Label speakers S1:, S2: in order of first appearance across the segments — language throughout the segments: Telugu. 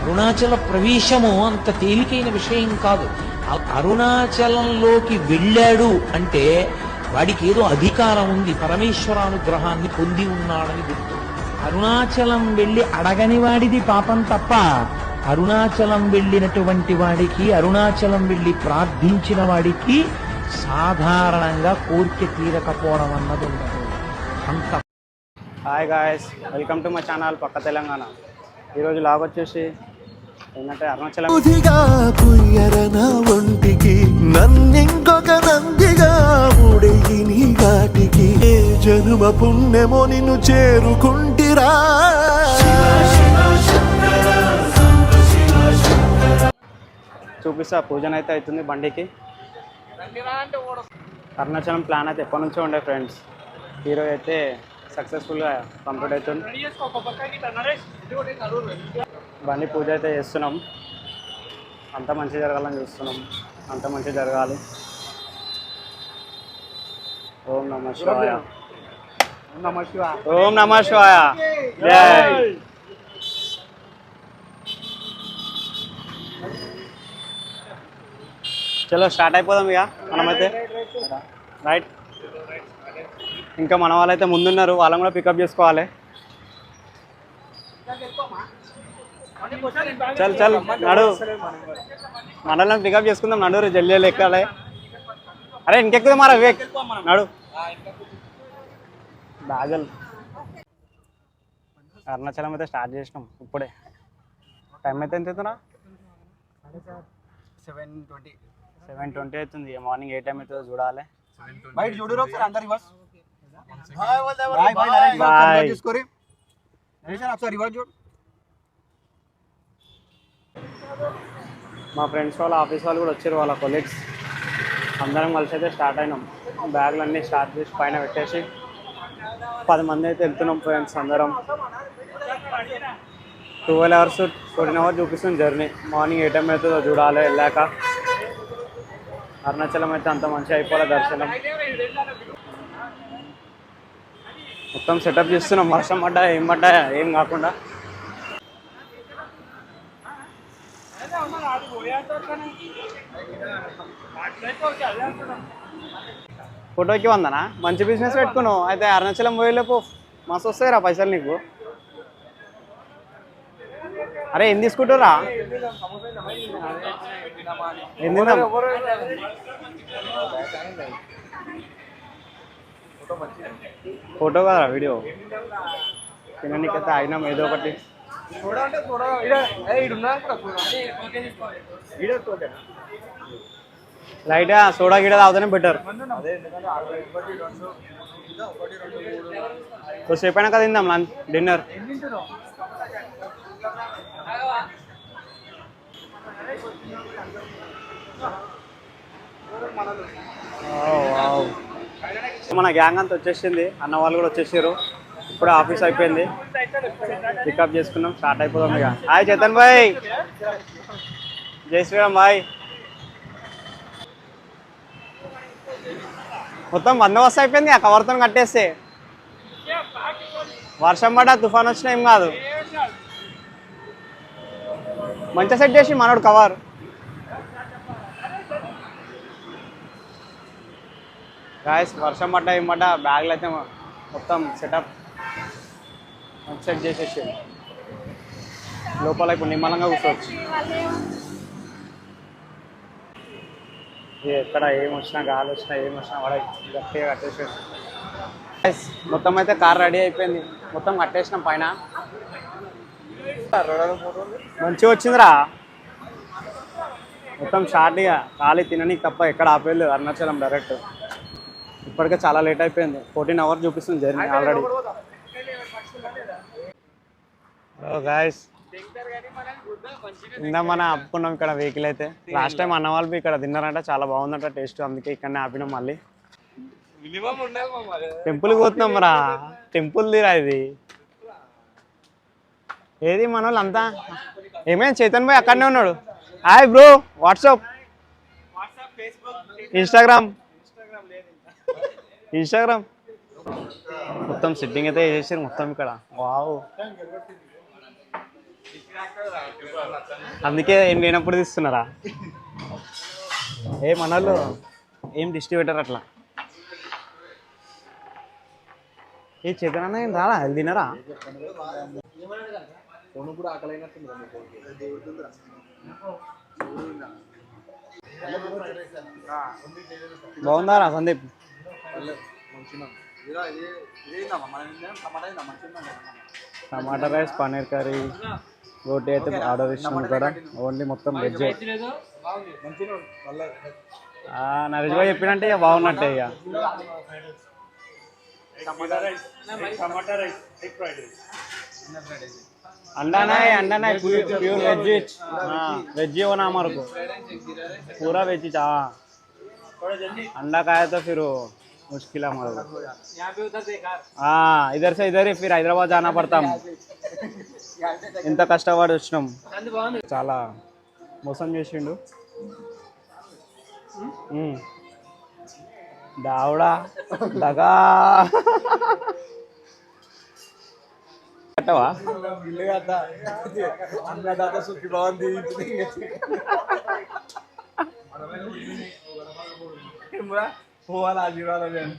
S1: అరుణాచల ప్రవేశము అంత తేలికైన విషయం కాదు. అరుణాచలంలోకి వెళ్ళాడు అంటే వాడికి ఏదో అధికారం ఉంది, పరమేశ్వరానుగ్రహాన్ని పొంది ఉన్నాడని గుర్తు. అరుణాచలం వెళ్ళి అడగని వాడిది పాపం తప్ప, అరుణాచలం వెళ్ళినటువంటి వాడికి, అరుణాచలం వెళ్ళి ప్రార్థించిన వాడికి సాధారణంగా కోరిక తీరకపోవడం అన్నది ఉండదు. అంత.
S2: Hi guys, welcome to my channel పక్క తెలంగాణ. ఈరోజు లాగ్ వచ్చేసి ఏంటంటే అరుణాచలం ఒంటికి నన్నింకొక నందిగా ఉడేయి ఘాటికి జనుమ పుణ్యమో నిన్ను చేరుకుంటిరా. చూపిస్తా, పూజన అయితే అవుతుంది బండికి. అరుణాచలం ప్లాన్ అయితే ఎప్పటి నుంచో ఉండే ఫ్రెండ్స్. ఈరోజు అయితే సక్సెస్ఫుల్గా కంప్లీట్ అవుతుంది. బండి పూజ అయితే చేస్తున్నాం. అంత మంచి జరగాలని చూస్తున్నాం, అంత మంచి జరగాలి. ఓం నమః శివాయ, ఓం నమః శివాయ. చలో స్టార్ట్ అయిపోదాం ఇక మనమైతే. రైట్, ఇంకా మన వాళ్ళైతే ముందున్నారు, వాళ్ళని కూడా పికప్ చేసుకోవాలి. చల్ చల్ నడు, మనల్ని పికప్ చేసుకుందాం. నడు జల్దీ ఎక్కాలి. అరే ఇంకెక్కుదా మారా వివేక్, నడు. బాజల్ అరుణాచలం అయితే స్టార్ట్ చేసినాం ఇప్పుడే. టైం అయితే ఎంత అవుతుందా? 7:20 అవుతుంది. మార్నింగ్ ఏ టైం అవుతుందో చూడాలి. మా ఫ్రెండ్స్ వాళ్ళ ఆఫీస్ వాళ్ళు కూడా వచ్చారు, వాళ్ళ కొలీగ్స్. అందరం కలిసి అయితే స్టార్ట్ అయినాం. బ్యాగులు అన్నీ స్టార్ట్ చేసి పైన పెట్టేసి 10 మంది అయితే వెళ్తున్నాం ఫ్రెండ్స్ అందరం. 12 hours 14 hours చూపిస్తుంది జర్నీ. మార్నింగ్ ఏ టైం అవుతుందో చూడాలి వెళ్ళాక. అరుణాచలం అయితే అంత మంచిగా అయిపోలే దర్శనం. మొత్తం సెటప్ చేస్తున్నాం, వర్షం పడ్డా ఏం పడ్డా ఏం కాకుండా. ఫోటోకి వందనా? మంచి బిజినెస్ పెట్టుకున్నావు అయితే. అరుణాచలం పోయేలేపు మస్తు వస్తాయిరా పైసలు నీకు. అరే ఏం తీసుకుంటారా? ఫోటో కదరా వీడియో. తిననీకైతే అయినాం ఏదో ఒకటి. లైట్గా సోడా గిడ తాగుతానే బెటర్. సేపు అయినా కదా తిందాం లంచ్ డిన్నర్. మన గ్యాంగ్ అంతా వచ్చేసింది, అన్న వాళ్ళు కూడా వచ్చేసారు. ఇప్పుడు ఆఫీస్ అయిపోయింది, పికప్ చేసుకున్నాం, స్టార్ట్ అయిపోదాం ఇక. హాయ్ చేతన్ భాయ్, జై శ్రీరామ్ భాయ్. మొత్తం బందోబస్తు అయిపోయింది ఆ కవర్తో కట్టేస్తే. వర్షం పడ్డా తుఫాన్ వచ్చినా ఏం కాదు, మంచిగా సెట్ చేసి మనోడు కవర్. గాయస్ వర్షం పడ్డా ఏం పడ్డా బ్యాగ్లు అయితే మొత్తం సెటప్ సెట్ చేసేసి లోపల ఇప్పుడు నిమ్మలంగా కూర్చోవచ్చు. ఎక్కడ ఏం వచ్చినా, గాలి వచ్చినా, ఏం వచ్చినా వాడ గట్టిగా కట్టేసేసి. మొత్తం అయితే కార్ రెడీ అయిపోయింది, మొత్తం కట్టేసినాం పైన. మంచిగా వచ్చిందిరా మొత్తం. షార్ట్గా ఖాళీ తిననీకి తప్ప ఎక్కడ ఆపేయలేదు అరుణాచలం డైరెక్ట్. ఇప్పటికే చాలా లేట్ అయిపోయింది, 14 hours చూపిస్తుంది జర్నీ ఆల్రెడీ. గాయస్ ఇందా మనం ఆపుకున్నాం ఇక్కడ వెహికల్ అయితే. లాస్ట్ టైం అన్న వాళ్ళు ఇక్కడ తిన్నారంట, చాలా బాగుందంట టేస్ట్, అందుకే ఇక్కడనే ఆపినాం. మళ్ళీ టెంపుల్కి పోతున్నాం రా, టెంపుల్ తీరా ఇది. ఏది మన వాళ్ళు అంతా ఏమైనా చేతన్ భాయ్ అక్కడనే ఉన్నాడు. హాయ్ బ్రో, వాట్సాప్, ఇన్స్టాగ్రామ్ మొత్తం సెట్టింగ్ అయితే చేసారు మొత్తం ఇక్కడ. వావ్, అందుకే ఏం లేనప్పుడు తీస్తున్నారా? ఏ మనోళ్ళు ఏం డిస్ట్రిబ్యూటర్ అట్లా. ఏ చేతనన్నా ఏం రాలా, అది తినరా? బాగుందారా సందీప్? టమాటా రైస్, పన్నీర్ కర్రీ, రోటీ అయితే ఆర్డర్ ఇచ్చినాం కదా. ఓన్లీ మొత్తం వెజ్. నరేష్ భాయ్ చెప్పినట్టే ఇక బాగున్నట్టే. ఇక अंडा नहीं प्योर वेज वेज होना हमारे को पूरा वेज चाह. अंडा खाया तो फिर मुश्किल है हमारे को. हाँ इधर से इधर ही फिर हैदराबाद जाना पड़ता. ఇంత కష్టపడి వచ్చినాం. చాలా మోసం చేసిండు దావుడా దగా. కట్టవా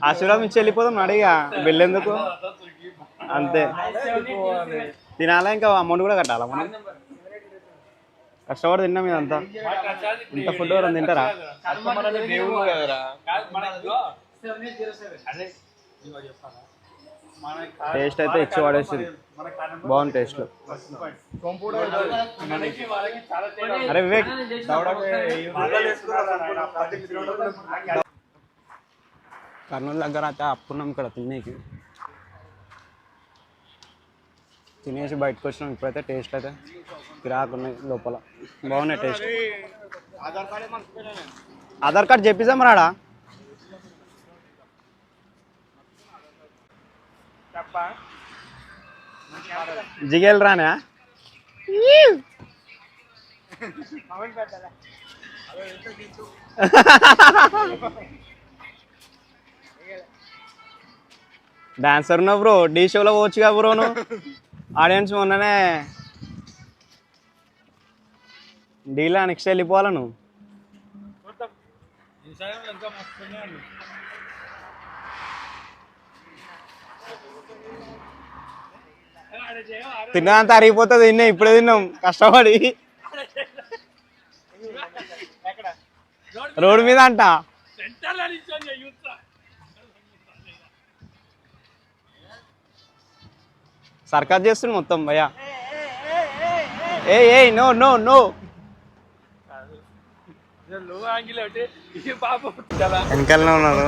S2: ఆశీర్వాదం ఇచ్చి వెళ్ళిపోదాం. అడిగా వెళ్ళేందుకు అంతే. తినాలా, ఇంకా అమౌంట్ కూడా కట్టాలా మనం. కష్టపడి తిన్నాం ఇదంతా. ఇంత ఫుడ్ ఎవరైనా తింటారా? టేస్ట్ అయితే ఇచ్చి వాడేసింది. బాగుంది టేస్ట్. అరే వివేక్, కర్నూలు దగ్గర అయితే అప్పున్నాం ఇక్కడ తినేకి. తినేసి బయటకు వచ్చినాం. ఇప్పుడైతే టేస్ట్ అయితే కిరాకు ఉన్నాయి లోపల. బాగున్నాయి టేస్ట్. ఆధార్ కార్డ్ చెప్పిస్తాం రాడా? జిగేల్ రానా? డాన్సర్ ఉన్నావు బ్రో, డీ షోలో పోవచ్చుగా బ్రో. నువ్వు ఆడియన్స్ మొన్ననే డీలా నెక్స్ట్ వెళ్ళిపోవాలా నువ్వు. తిన్నంత అరిగిపోతుంది. తిన్నా ఇప్పుడే తిన్నాం కష్టపడి. రోడ్డు మీద అంట. సర్కస్ చేస్తుంది మొత్తం భయ్యా. ఏ నో నో నో. వెనకాలనే ఉన్నారు.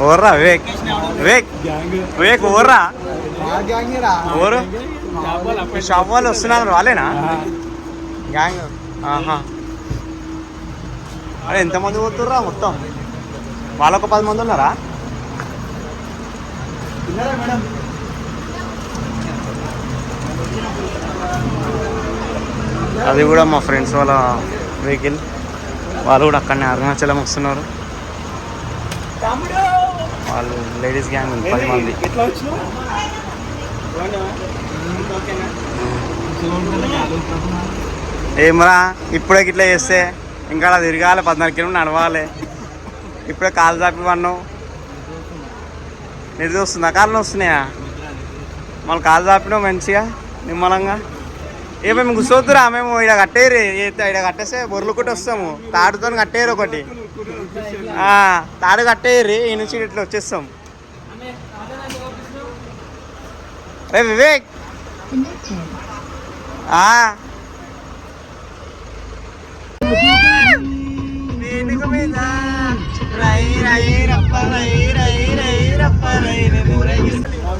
S2: ఓర్రా వివేక్, వివేక్ వివేక్ ఓర్రా. ఓరు షాప్ వాళ్ళు వస్తున్నారు వాళ్ళేనా గ్యాంగ్? ఆహా, అరే ఎంతమంది పోతుర్రా మొత్తం? వాళ్ళొక 10 మంది ఉన్నారా? అది కూడా మా ఫ్రెండ్స్ వాళ్ళ వెహికల్. వాళ్ళు కూడా అక్కడనే అరుణాచలం వస్తున్నారు. వాళ్ళు లేడీస్ గ్యాంగ్ ఉంది 10 మంది. ఏమరా ఇప్పుడే ఇట్లా చేస్తే ఇంకా అలా తిరగాలి, 14 కిలోమీటర్లు నడవాలి. ఇప్పుడే కాలు చాపి పన్నావు. నిద్ర వస్తుందా? కాళ్ళు వస్తున్నాయా? మళ్ళీ కాలు చాపినావు మంచిగా నిమ్మలంగా. మేము కూర్చోద్దురా, మేము ఇక్కడ కట్టేరు. ఇక్కడ కట్టేస్తే బొర్రలు కొట్టి వస్తాము. తాడుతో కట్టేరు ఒకటి, తాడు కట్టేయరు. ఈ నుంచి ఇట్లా వచ్చేస్తాం. రే వివేక్,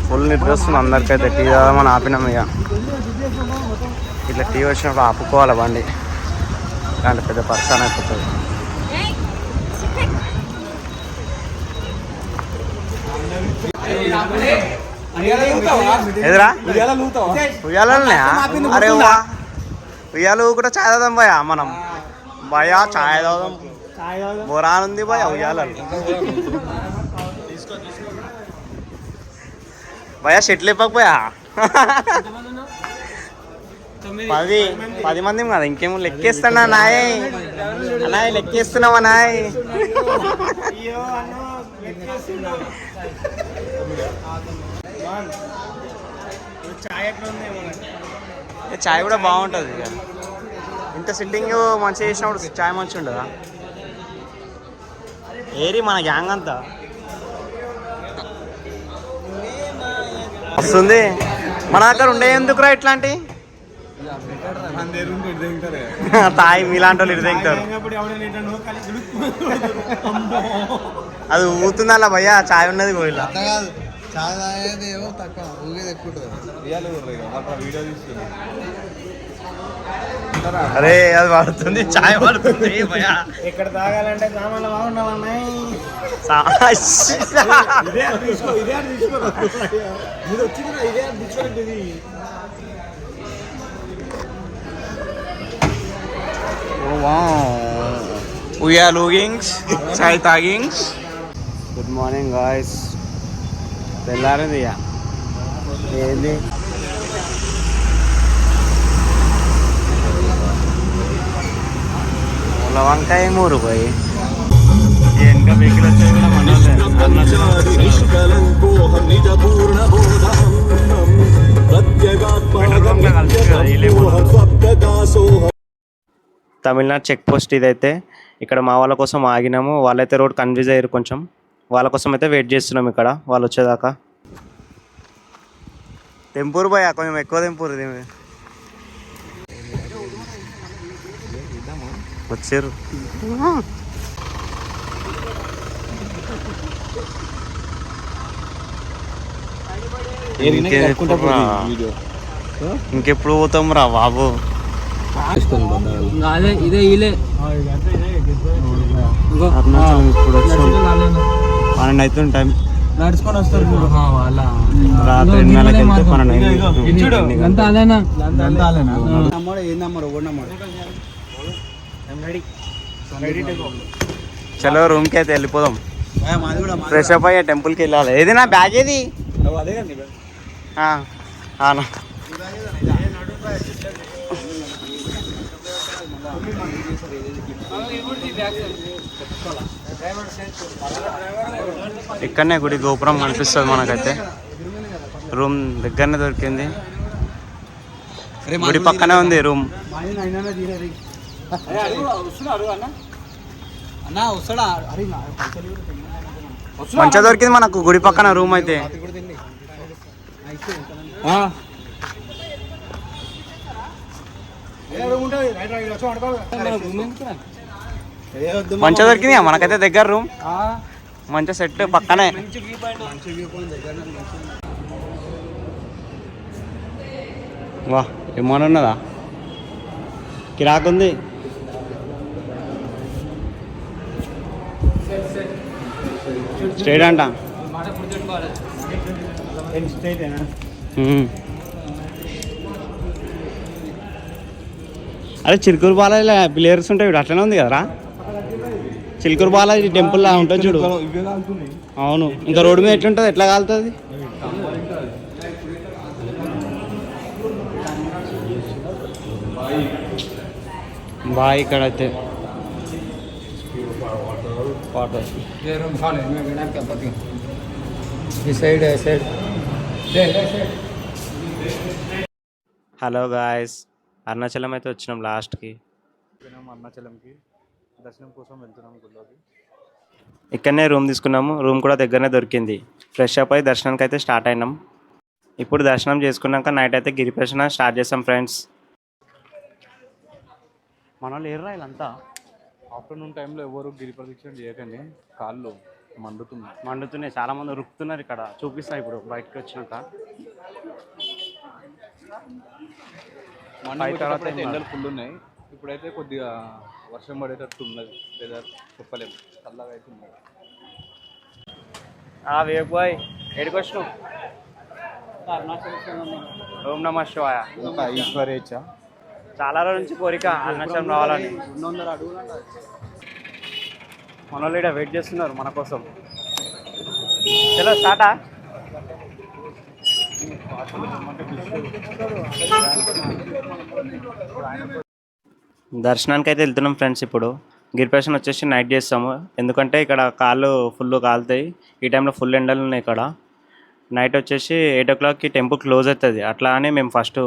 S2: ఫుల్ నిద్ర వస్తుంది అందరికైతే. టీ తాగమని ఆపినాం. ఇక ఇట్లా టీ వచ్చినప్పుడు ఆపుకోవాలి బండి, అంటే పెద్ద పరిశాన్ అయిపోతుంది. ఎదురా ఉయ్యాలనే? అరే ఉయ్యాలు కూడా చాయ్ తాదాం భయ. మనం భయ చాయ్ తాదాం. బొరాన్ ఉంది భయ ఉయ్యాల. భయా షెట్లు ఇవ్వకపోయా 10 మంది కదా ఇంకేమో లెక్కేస్తున్నా నాయ్ అన్నాయ్ లెక్కేస్తున్నావా నాయ్ చాయ్ కూడా బాగుంటుంది ఇక ఇంత సిట్టింగ్ మంచిగా చేసినప్పుడు చాయ్ మంచిగా ఉండదా ఏరి మన గ్యాంగ్ అంతా వస్తుంది మన దగ్గర ఉండే ఎందుకురా ఇట్లాంటి తాయి మీలాంటి వాళ్ళు ఇరుదెంగుతారు అది ఊతుంది అలా భయ్యా చాయ్ ఉన్నది గోయిలా అరే అది పడుతుంది చాయ్ పడుతుంది భయ్యా
S3: ఇక్కడ తాగాలంటే సామాన్లు బాగున్నామన్నాయి
S2: We are looking chai tagging. Good morning guys. తెల్లారింది ఇక ఏంది ముల వంకాయ 3 రూపాయి ఇంకా వెహికల్ వచ్చేది కూడా తమిళనాడు చెక్ పోస్ట్ ఇదైతే ఇక్కడ మా వాళ్ళ కోసం ఆగినాము వాళ్ళైతే రోడ్ కన్ఫ్యూజ్ అయ్యారు కొంచెం వాళ్ళ కోసం అయితే వెయిట్ చేస్తున్నాం ఇక్కడ వాళ్ళు వచ్చేదాకా టెంపూరు పోయా కొంచెం ఎక్కువ టెంపూరు వచ్చారు ఇంకెప్పుడు పోతాం రా బాబు
S3: ఇదే ఇలే
S2: అరుణాచలం ఇప్పుడు వచ్చాం 12 అవుతుంది టైం
S3: నడుచుకొని వస్తారు
S2: రాత్రి 2:00కి వెళ్తే 12 చలో రూమ్కి అయితే వెళ్ళిపోదాం ఫ్రెష్ అప్ అయ్యే టెంపుల్కి వెళ్ళాలి ఏది నా బ్యాగ్ ఏది ఇక్కడనే గుడి గోపురం కనిపిస్తుంది మనకైతే రూమ్ దగ్గరనే దొరికింది గుడి పక్కనే ఉంది రూమ్ మంచిగా దొరికింది మనకు గుడి పక్కన రూమ్ అయితే మంచిగా దొరికింది మనకైతే దగ్గర రూమ్ మంచిగా సెట్ పక్కనే వా ఏమన్నా ఉన్నదా కిరాకుంది స్ట్రైట్ అంట అరే చిలుకూరు బాలాజీ ప్లేయర్స్ ఉంటాయి ఇప్పుడు అట్లనే ఉంది కదరా చిలుకూరు బాలాజీ టెంపుల్ లా ఉంటుంది చూడు అవును ఇంకా రోడ్డు మీద ఎట్లుంటుంది ఎట్లా కాలుతుంది బాయ్ ఇక్కడ అయితే హలో గాయస్ అరుణాచలం అయితే వచ్చినాం లాస్ట్కి
S4: అరుణాచలంకి దర్శనం కోసం వెళ్తున్నాం గుళ్ళోకి
S2: ఇక్కడనే రూమ్ తీసుకున్నాము రూమ్ కూడా దగ్గరనే దొరికింది ఫ్రెష్ అప్ అయి దర్శనానికి అయితే స్టార్ట్ అయినాం ఇప్పుడు దర్శనం చేసుకున్నాక నైట్ అయితే గిరి ప్రదక్షిణ స్టార్ట్ చేస్తాం ఫ్రెండ్స్ మన వాళ్ళు ఏర్రా వీళ్ళంతా
S4: ఆఫ్టర్నూన్ టైంలో ఎవరు గిరి ప్రదక్షిణ చేయకండి కాళ్ళు
S2: మండుతున్నాయి చాలా మంది రుక్కుతున్నారు ఇక్కడ చూపిస్తా ఇప్పుడు బయటకు వచ్చినాక
S4: తర్వాత ఎండలు ఫుల్ ఉన్నాయి ఇప్పుడైతే కొద్దిగా వర్షం పడేటట్టు ఉన్నది వెదర్ చెప్పలేము చల్లగా అయితే ఉన్నది
S2: వేపాయ్ ఏడికి వచ్చినావు ఓం నమ శివాయ
S4: ఈశ్వరేచ్ఛ
S2: చాలా రోజుల నుంచి కోరిక అరుణాచలం రావాలని మన వాళ్ళు ఇక్కడ వెయిట్ చేస్తున్నారు మన కోసం చలో స్టార్టా దర్శనానికి అయితే వెళ్తున్నాం ఫ్రెండ్స్. ఇప్పుడు గిరిప్రదక్షిణ వచ్చేసి నైట్ చేస్తాము, ఎందుకంటే ఇక్కడ కాళ్ళు ఫుల్ కాలుతాయి. ఈ టైంలో ఫుల్ ఎండలు ఉన్నాయి ఇక్కడ. నైట్ వచ్చేసి 8 o'clockకి టెంపుల్ క్లోజ్ అవుతుంది. అట్లా అని మేము ఫస్ట్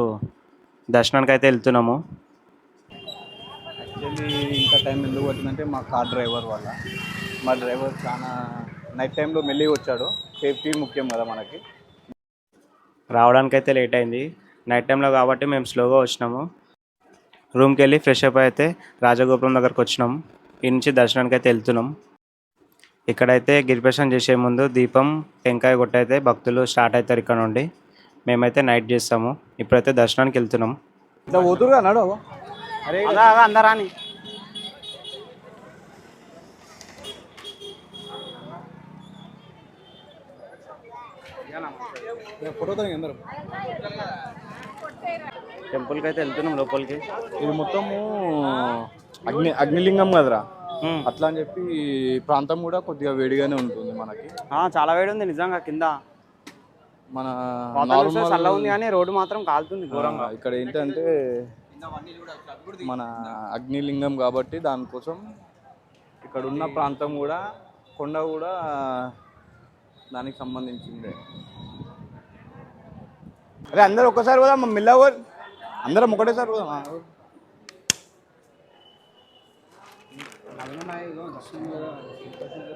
S2: దర్శనానికి అయితే వెళ్తున్నాము.
S4: యాక్చువల్లీ ఇంత టైం ఎందుకు వచ్చిందంటే మా కార్ డ్రైవర్ వల్ల. మా డ్రైవర్ చాలా నైట్ టైంలో మెల్లిగా వచ్చాడు. సేఫ్టీ ముఖ్యం కదా మనకి.
S2: రావడానికి అయితే లేట్ అయింది నైట్ టైంలో కాబట్టి మేము స్లోగా వచ్చినాము. రూమ్కి వెళ్ళి ఫ్రెష్ అప్ అయితే రాజగోపురం దగ్గరకు వచ్చినాం. ఈ నుంచి దర్శనానికి అయితే వెళ్తున్నాం. ఇక్కడైతే గిరిప్రదక్షిణ చేసే ముందు దీపం టెంకాయ కొట్టయితే భక్తులు స్టార్ట్ అవుతారు ఇక్కడ నుండి. మేమైతే నైట్ చేస్తాము. ఇప్పుడైతే దర్శనానికి వెళ్తున్నాం.
S4: ఇట్లా పోతురు అన్నాడు. అరే
S2: అందరాని
S4: ఫోటో అందరం
S2: టెంపుల్కి అయితే వెళ్తున్నాం లోపలికి.
S4: ఇది మొత్తము అగ్నిలింగం కదరా, అట్లా అని చెప్పి ప్రాంతం కూడా కొద్దిగా వేడిగానే ఉంటుంది మనకి.
S2: చాలా వేడి ఉంది నిజంగా. కింద
S4: మన
S2: చల్ల ఉంది కానీ రోడ్డు మాత్రం కాలుతుంది ఘోరంగా.
S4: ఇక్కడ ఏంటంటే మన అగ్నిలింగం కాబట్టి దానికోసం ఇక్కడ ఉన్న ప్రాంతం కూడా కొండ కూడా దానికి సంబంధించిందే. అరే అందరు ఒక్కసారి పోదాం, మిల్లవ అందరం ఒకటేసారి పోదాం.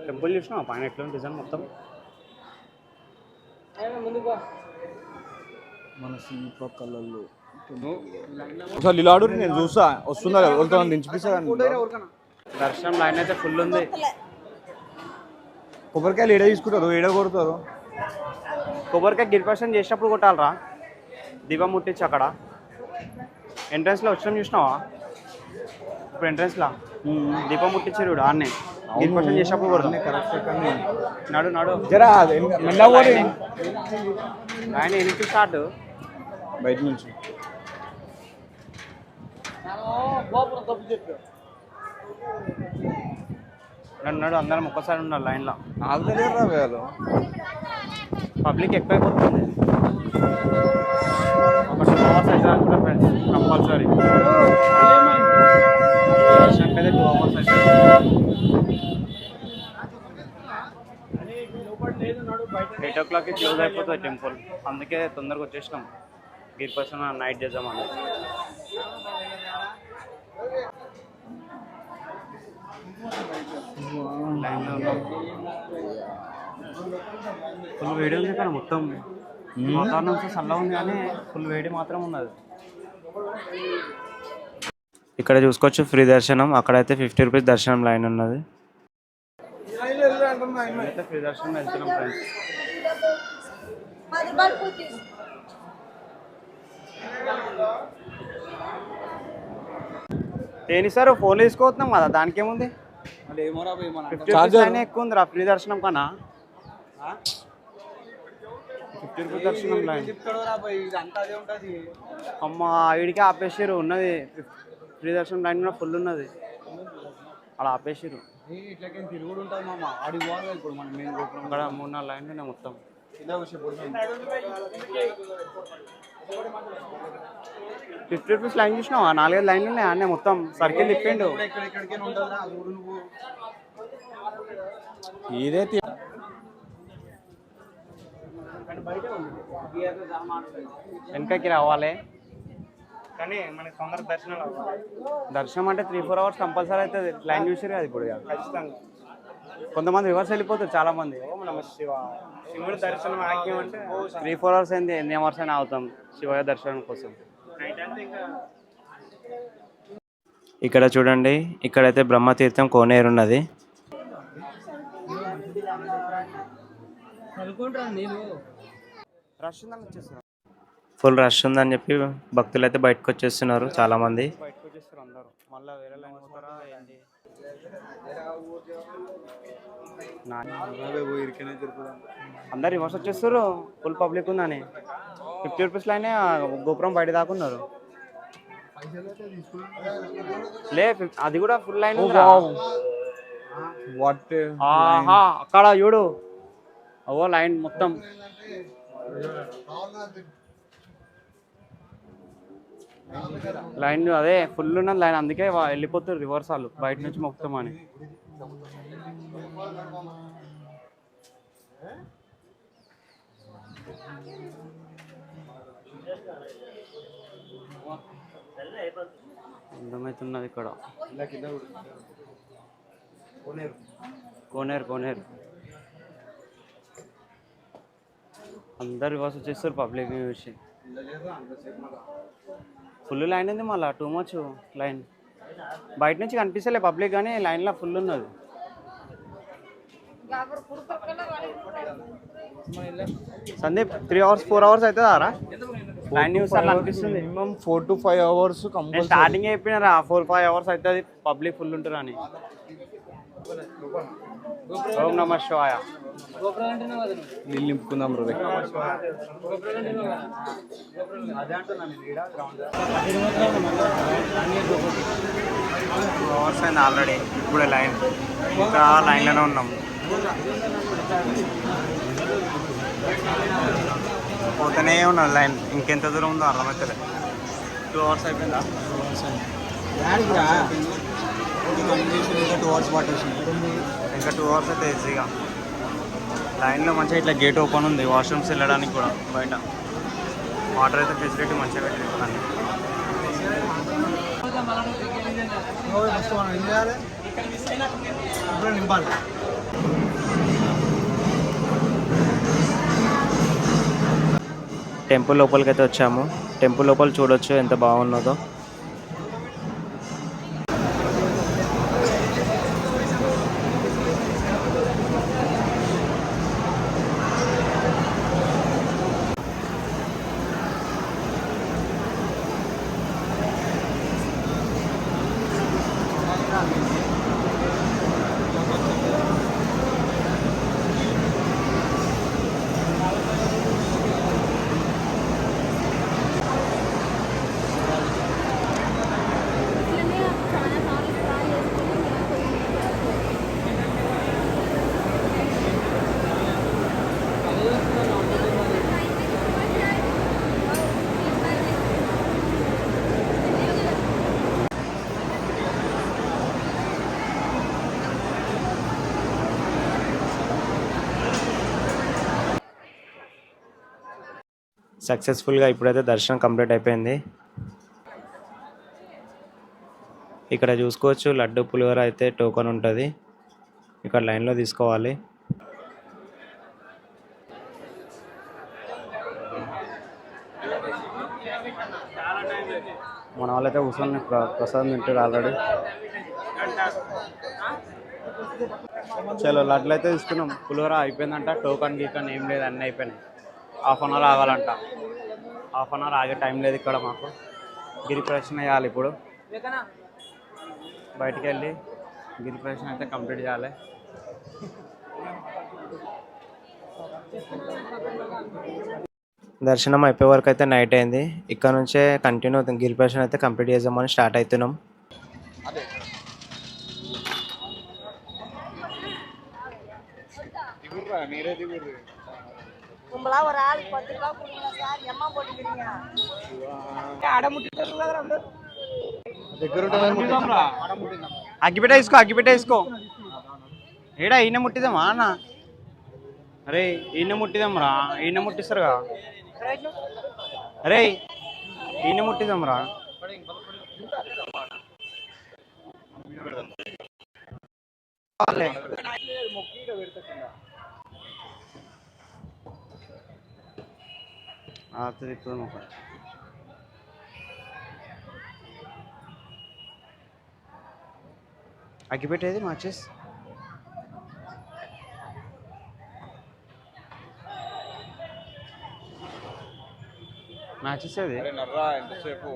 S2: టెంపుల్ చూసినా పైన ఎట్లా డిజైన్ మొత్తం.
S4: మన శిల్ప కళలు ఒకసారి ఇలాడు, నేను చూస్తా వస్తుందా వెళ్తాను దించిపిస్తా.
S2: దర్శనం లైన్ అయితే ఫుల్ ఉంది.
S4: కొబ్బరికాయలు ఏడ తీసుకుంటారు, ఏడ కొడతారు?
S2: కొబ్బరికాయ గిరిప్రదక్షిణ చేసినప్పుడు కొట్టాలరా, దీపం ముట్టించి అక్కడ ఎంట్రన్స్లో వచ్చినాం చూసినావా? ఇప్పుడు ఎంట్రన్స్లో దీపం ముట్టించారు చూడు, ఆన్నే గిరిప్రదక్షిణ చేసినప్పుడు కొడతాం. నడు నడు
S4: జరా
S2: ఆయన ఎనికి స్టార్ట్
S4: బయట నుంచి.
S2: నడు నడు అందరం ఒక్కసారి ఉన్నారు లైన్లో.
S4: నాకు తెలియదు వేయాలి,
S2: పబ్లిక్ ఎక్కువైపోతుంది. ఒక 2 hours అయితే అనుకుంటా ఫ్రెండ్స్ కంపల్సరీ. దర్శనంకి అయితే 2 hours అయితే. 8 o'clockకి క్లోజ్ అయిపోతుంది టెంపుల్, అందుకే తొందరగా వచ్చేసినాం. గిరిప్రదక్షిణ నైట్ చేద్దామని. ఫుల్ వేడి ఉంది కానీ మొత్తం వాతావరణం చల్లగా ఉంది కానీ ఫుల్ వేడి మాత్రం ఉన్నది. ఇక్కడ చూసుకోవచ్చు ఫ్రీ దర్శనం. అక్కడైతే 50 రూపీస్ దర్శనం లైన్ ఉన్నది. అయితే ఫ్రీ దర్శనం వెళ్తున్నాం ఫ్రెండ్స్. ఏని సార్ ఫోన్ తీసుకోవస్తున్నాం కదా, దానికి ఏముంది? 50 రూపీస్ ఎక్కువ ఉందిరా ఫ్రీ దర్శనం కన్నా. 50 రూపీస్ దర్శనం లైన్ అమ్మ వీడికి ఆపేసారు. ఉన్నది ఫ్రీ దర్శనం లైన్ కూడా ఫుల్ ఉన్నది, అలా ఆపేసారు. ఇక్కడ 3-4 లైన్లు ఉన్నాయి మొత్తం. 50 రూపీస్ లైన్ చూసినావా? 4-5 లైన్లు ఉన్నాయి అన్నీ మొత్తం. సర్కిల్ తిప్పిండు.
S4: ఇదే
S2: వెనకకి రావాలి కానీ మనకి తొందరగా దర్శనం అవ్వాలి. దర్శనం అంటే 3-4 hours కంపల్సరీ అవుతుంది. లైన్ చూసారు కదా ఇప్పుడు ఖచ్చితంగా. కొంతమంది రివర్స్ వెళ్ళిపోతారు చాలా మంది. శివుడి దర్శనం ఆగ్యం అంటే 3-4 hours అయింది, ఎన్ని అవర్స్ అయినా అవుతాం శివయ్య దర్శనం కోసం. ఇక్కడ చూడండి, ఇక్కడైతే బ్రహ్మతీర్థం కోనేరు ఉన్నది. ఫుల్ రష్ ఉందని చెప్పి భక్తులు అయితే బయటకు వచ్చేస్తున్నారు చాలా మంది. బయటకు వచ్చేస్తారు అందరూ. మళ్ళీ వేరే లైన్ పోతారా ఏంటి? అందరు రివర్స్ వచ్చేస్తారు. ఫుల్ పబ్లిక్ ఉందని 50 రూపీస్ లైనే గోపురం బయట దాకున్నారు. లే అది కూడా ఫుల్ లైన్ అక్కడ చూడు. అవో లైన్ మొత్తం లైన్ అదే ఫుల్ ఉన్నది లైన్, అందుకే వెళ్ళిపోతారు రివర్స్ వాళ్ళు బయట నుంచి మొక్కుతామని. అందమైతున్నది ఇక్కడ. కోనేరు కోనేరు అందరు రివర్స్ వచ్చేస్తారు పబ్లిక్ చూసి. ఫుల్ లైన్ ఉంది మళ్ళీ, టూ మచ్ లైన్. బయట నుంచి కనిపిస్తలే పబ్లిక్ కానీ లైన్లో ఫుల్ ఉన్నది. సందీప్ 3 hours 4 hours అవుతుందా లైన్ న్యూస్ అట్లా అనిపిస్తుంది.
S4: మినిమం 4 to 5 hours
S2: నేను స్టార్టింగ్ చెప్పినారా 4-5 hours అవుతుంది పబ్లిక్ ఫుల్ ఉంటారు అని. ఓం నమః శివాయ.
S4: నీళ్ళు నింపుకుందాం బ్రో.
S2: 2 hours అయింది ఆల్రెడీ, ఇప్పుడే లైన్, ఇంకా లైన్లోనే ఉన్నాం. పోతూనే ఉన్నది లైన్, ఇంకెంత దూరం ఉందో అర్థమవుతలే. 2 hours అయిపోయిందా? ఇంకా 2 hours అయితే ఈజీగా. లైన్లో మంచిగా ఇట్లా గేట్ ఓపెన్ ఉంది, వాష్రూమ్స్ వెళ్ళడానికి కూడా. బయట వాటర్ అయితే ఫెసిలిటీ మంచిగా పెట్టింది. టెంపుల్ లోపలికి అయితే వచ్చాము. టెంపుల్ లోపల చూడొచ్చు ఎంత బాగున్నదో. సక్సెస్ఫుల్గా ఇప్పుడైతే దర్శనం కంప్లీట్ అయిపోయింది. ఇక్కడ చూసుకోవచ్చు లడ్డు పులిహోర అయితే టోకెన్ ఉంటుంది, ఇక్కడ లైన్లో తీసుకోవాలి. మన వాళ్ళైతే కూర్చొని ప్రసాదం తింటారు ఆల్రెడీ. చలో లడ్లు అయితే తీసుకున్నాం. పులిహోర అయిపోయిందంట, టోకన్ గీకన్ ఏం లేదు, అన్నీ అయిపోయినాయి. 1/2 hour ఆగాలంట. 1/2 hour ఆగే టైం లేదు ఇక్కడ మాకు. గిరి ప్రదక్షిణ చేయాలి ఇప్పుడు. బయటికి వెళ్ళి గిరి ప్రదక్షిణ అయితే కంప్లీట్ చేయాలి. దర్శనం అయిపోయే వరకు అయితే నైట్ అయింది. ఇక్కడ నుంచే కంటిన్యూ గిరి ప్రదక్షిణ అయితే కంప్లీట్ చేద్దామని స్టార్ట్ అవుతున్నాం. అగ్గిపెట్ట వేసుకో, అగ్గిపెట్ట వేసుకో. ఏడా ఈయన ముట్టిదామా అన్న? అరే ఈయన ముట్టిదాం రా, ఈయన ముట్టిస్తారుగా. అరే ఈయన ముట్టిదాం రా. అగ్గిపెట్టేది మార్చేస్. మ్యాచెస్ అది
S4: ఎంతసేపు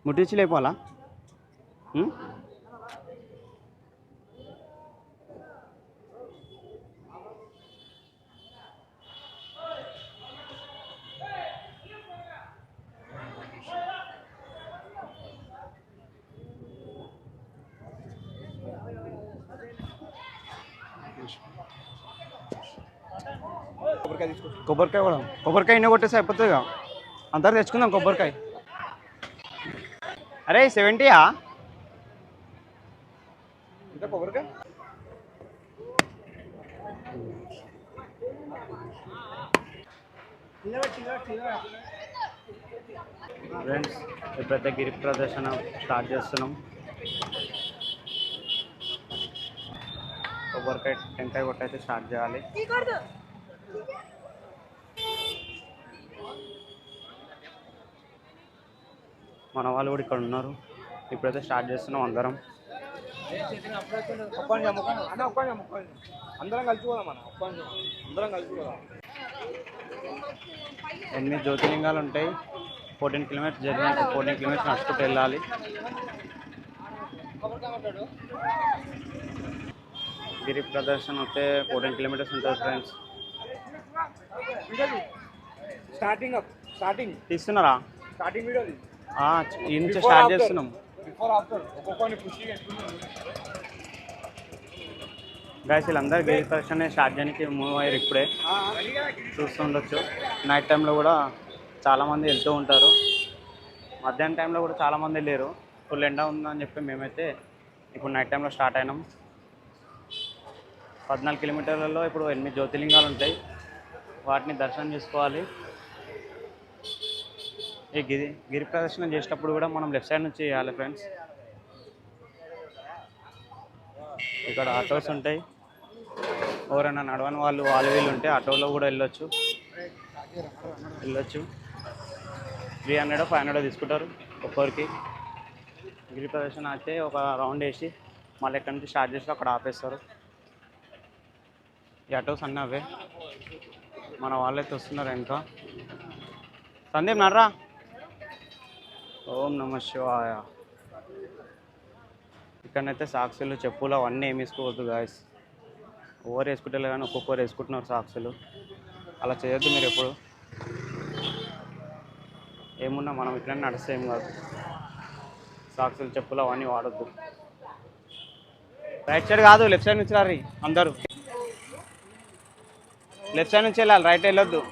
S2: ముట్టించి లేపాలా? కొబ్బరికాయ కూడా కొబ్బరికాయ ఇన్న కొట్టేసి అయిపోతుందిగా అందరు తెచ్చుకుందాం కొబ్బరికాయ. అరే 70యా
S3: ఇంకా కొబ్బరికాయ
S2: ఫ్రెండ్స్ ఎప్పుడైతే గిరి ప్రదర్శన స్టార్ట్ చేస్తున్నాం కొబ్బరికాయ టెంకాయ కొట్టయితే స్టార్ట్ చేయాలి. మన వాళ్ళు కూడా ఇక్కడ ఉన్నారు. ఇప్పుడైతే స్టార్ట్ చేస్తున్నాం అందరం.
S3: అందరం కలిసిపోదాం అన్న, అందరం కలిసిపోదాం.
S2: 8 జ్యోతిర్లింగాలు ఉంటాయి. 14 కిలోమీటర్స్ జర్నీ, 14 కిలోమీటర్స్ నడుచుకుంటూ వెళ్ళాలి. గిరి ప్రదర్శన వస్తే 14 కిలోమీటర్స్ ఉంటుంది ఫ్రెండ్స్.
S3: స్టార్టింగ్
S2: తీస్తున్నారా?
S3: స్టార్టింగ్ వీడియో
S2: ఈ నుంచి స్టార్ట్ చేస్తున్నాం.
S3: బిఫోర్ ఆఫ్టర్ ఒక్కొక్కరిని పుష్
S2: గైస్ వీళ్ళందరూ గిరి ప్రదర్శన స్టార్ట్ చేయడానికి మూవ్ అయ్యారు. ఇప్పుడే చూస్తుండొచ్చు. నైట్ టైంలో కూడా చాలామంది వెళ్తూ ఉంటారు. మధ్యాహ్నం టైంలో కూడా చాలామంది వెళ్ళారు. ఫుల్ ఎండ ఉందని చెప్పి మేమైతే ఇప్పుడు నైట్ టైంలో స్టార్ట్ అయినాం. 14 కిలోమీటర్లలో ఇప్పుడు 8 జ్యోతిర్లింగాలు ఉంటాయి. వాటిని దర్శనం చేసుకోవాలి. ఈ గిరి ప్రదర్శన చేసేటప్పుడు కూడా మనం లెఫ్ట్ సైడ్ నుంచి చేయాలి ఫ్రెండ్స్. ఇక్కడ ఆటోస్ ఉంటాయి. ఎవరైనా నడవని వాళ్ళు వీళ్ళు ఉంటే ఆటోలో కూడా వెళ్ళొచ్చు. 300 500 తీసుకుంటారు ఒక్కొక్కరికి. గిరి ప్రదర్శన అయితే ఒక రౌండ్ వేసి మళ్ళీ ఎక్కడి నుంచి స్టార్ట్ చేసి అక్కడ ఆపేస్తారు. ఈ ఆటోస్ అన్నీ అవే. మన వాళ్ళైతే వస్తున్నారు ఇంకా. సందీప్ నర్రా. ఓం నమ శివాయ. ఇక్కడనైతే సాక్సులు చెప్పులు అవన్నీ ఏమి వేసుకోవద్దు గాయస్. ఓవర్ వేసుకుంటే కానీ ఒక్కొక్కరు వేసుకుంటున్నారు సాక్సులు. అలా చేయొద్దు మీరు ఎప్పుడు. ఏమున్నా మనం ఇట్లా నడిస్తే ఏం కాదు. సాక్సులు చెప్పులు అవన్నీ వాడొద్దు. రైట్ సైడ్ కాదు లెఫ్ట్ సైడ్ నుంచి రారి అందరూ. లెఫ్ట్ సైడ్ నుంచి వెళ్ళాలి, రైట్ వెళ్ళొద్దు.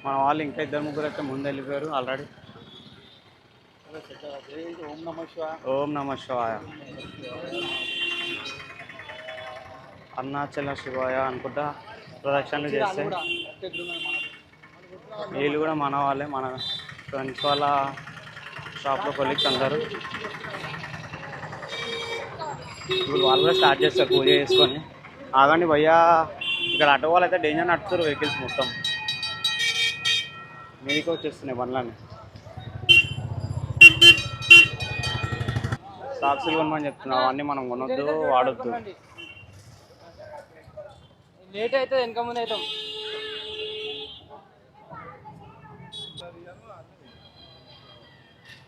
S2: మన వాళ్ళు ఇంకా 2-3 అయితే ముందు వెళ్ళిపోయారు ఆల్రెడీ. ఓం నమ శివాయ. అరుణాచల శివాయ అనుకుంటా ప్రదక్షిణలు చేస్తే వీళ్ళు కూడా మన వాళ్ళే, మన ఫ్రెండ్స్ వాళ్ళ షాప్లో కొలీగ్స్ అందరు. ఇప్పుడు వాళ్ళు కూడా స్టార్ట్ చేస్తారు పూజ చేసుకొని. ఆగండి భయ్యా, ఇక్కడ ఆటో వాళ్ళు అయితే డేంజర్ నడుపుతారు వెహికల్స్ మొత్తం. మీదికి వచ్చేస్తున్నాయి బండ్లని. సాక్సులు కొనమని చెప్తున్నావు, అవన్నీ మనం కొనొద్దు, వాడొద్దు.
S3: లేట్ అవుతుంది, వెనక ముందు అవుతాం.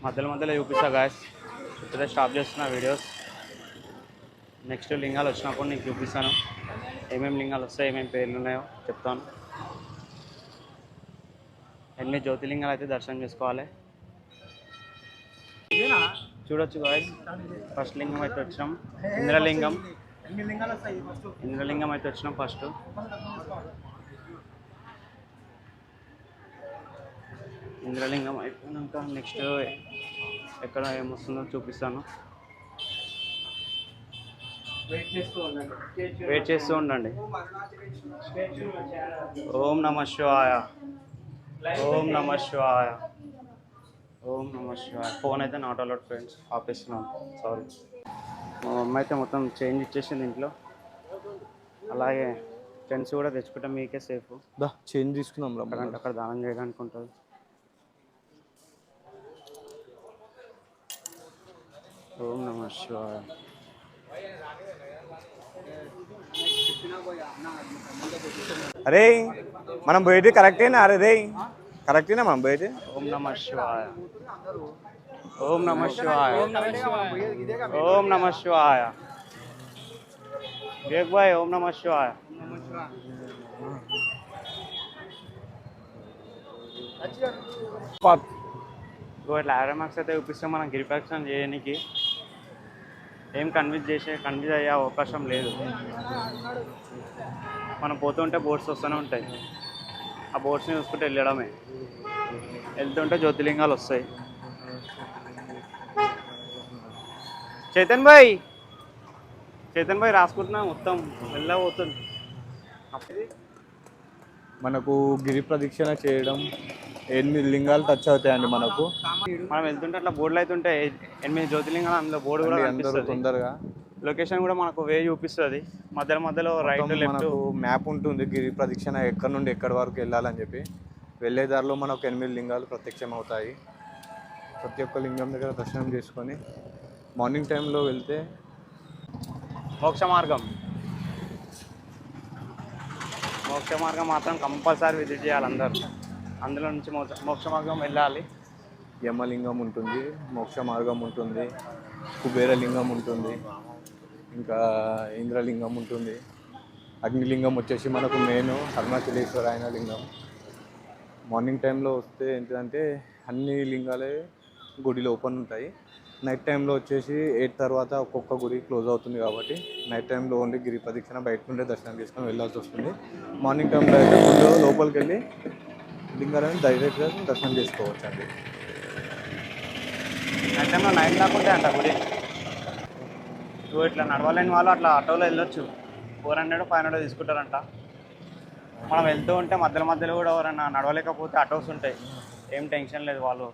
S2: మధ్యలో చూపిస్తా గాయస్. ఇప్పుడే స్టాప్ చేస్తున్నా వీడియోస్. నెక్స్ట్ లింగాలు వచ్చినప్పుడు నీకు చూపిస్తాను. ఏమేమి లింగాలు వస్తాయి, ఏమేమి పేర్లు ఉన్నాయో చెప్తాను. 8 జ్యోతిర్లింగాలు అయితే దర్శనం చేసుకోవాలి. చూడొచ్చు గాయస్. ఫస్ట్ లింగం అయితే వచ్చినాం, ఇంద్రలింగం. ఇంద్రలింగం అయితే వచ్చినాం ఫస్ట్. ఇంద్రలింగం అయిపోయినాక నెక్స్ట్ ఎక్కడ ఏమొస్తుందో చూపిస్తాను. వెయిట్ చేస్తూ ఉండండి. ఓం నమ శివాయ. ఓం నమ శివాయ. ఓం నమ శివాయ. ఫోన్ అయితే నాట్ అలౌడ్ ఫ్రెండ్స్, ఆపేస్తున్నాను, సారీ. మా మమ్మీ అయితే మొత్తం చేంజ్ ఇచ్చేసింది ఇంట్లో. అలాగే ఫ్రెండ్స్ కూడా తెచ్చుకుంటే మీకే సేఫ్.
S4: చేంజ్ తీసుకుందాం
S2: అక్కడంటే అక్కడ దానం చేయడానికి ఉంటుంది. ఓం నమ శివాయ.
S4: అరే మనం పోయేది కరెక్టేనా? అరే రే కరెక్టేనా మనం పోయేది?
S2: ఓం నమ శివాయ. ఓం నమ శివాయ. ఓం నమ శివాయ. వివేక్ భాయ్ ఓం నమ శివాయ. ఇంకో ఇట్లా ఆరోమాక్స్ అయితే చూపిస్తే మనం గిరి ప్రదక్షిణ చేయడానికి ఏం కన్విన్స్ అయ్యే అవకాశం లేదు. మనం పోతుంటే బోట్స్ వస్తూనే ఉంటాయి, ఆ బోట్స్ని చూసుకుంటూ వెళ్ళడమే. వెళ్తుంటే జ్యోతిర్లింగాలు వస్తాయి. చైతన్ భాయ్ రాసుకుంటున్నా మొత్తం వెళ్ళబోతుంది.
S4: మనకు గిరి ప్రదక్షిణ చేయడం 8 లింగాలు టచ్ అవుతాయండి మనకు.
S2: మనం వెళ్తుంటే అట్లా బోర్డులు అయితే ఉంటాయి, 8 జ్యోతిర్లింగాలు. అందులో బోర్డు కూడా
S4: అందరూ
S2: కనిపిస్తుంది.
S4: తొందరగా
S2: లొకేషన్ కూడా మనకు వే చూపిస్తుంది. మధ్యలో రైట్ లెఫ్ట్
S4: మనకు మ్యాప్ ఉంటుంది, గిరి ప్రదక్షిణ ఎక్కడి నుండి ఎక్కడి వరకు వెళ్ళాలని చెప్పి. వెళ్ళే దారిలో మనకు 8 లింగాలు ప్రత్యక్షం అవుతాయి. ప్రతి ఒక్క లింగం దగ్గర దర్శనం చేసుకొని మార్నింగ్ టైంలో వెళ్తే
S2: మోక్ష మార్గం మాత్రం కంపల్సరీ విజిట్ చేయాలి అందరూ. అందులో నుంచి మోక్ష మార్గం వెళ్ళాలి.
S4: యమలింగం ఉంటుంది, మోక్ష మార్గం ఉంటుంది, కుబేరలింగం ఉంటుంది, ఇంకా ఇంద్రలింగం ఉంటుంది. అగ్నిలింగం వచ్చేసి మనకు మెయిన్ అరుణాచలేశ్వర ఆయన లింగం. మార్నింగ్ టైంలో వస్తే ఏంటంటే అన్ని లింగాలే గుడిలో ఓపెన్ ఉంటాయి. నైట్ టైంలో వచ్చేసి 8 తర్వాత ఒక్కొక్క గుడి క్లోజ్ అవుతుంది కాబట్టి నైట్ టైంలో ఓన్లీ గిరి ప్రదక్షిణ బయట నుండే దర్శనం చేసుకొని వెళ్ళాల్సి వస్తుంది. మార్నింగ్ టైంలో అయితే ముందు లోపలికి వెళ్ళి లింగాలను డైరెక్ట్గా దర్శనం చేసుకోవచ్చు అండి.
S2: నైట్ టైంలో 9 దాకా ఉంటాయి అంట గుడి. నువ్వు ఇట్లా నడవలేని వాళ్ళు అట్లా ఆటోలో వెళ్ళొచ్చు. 400 500 తీసుకుంటారంట. మనం వెళ్తూ ఉంటే మధ్యలో కూడా ఎవరైనా నడవలేకపోతే ఆటోస్ ఉంటాయి, ఏం టెన్షన్ లేదు. వాళ్ళు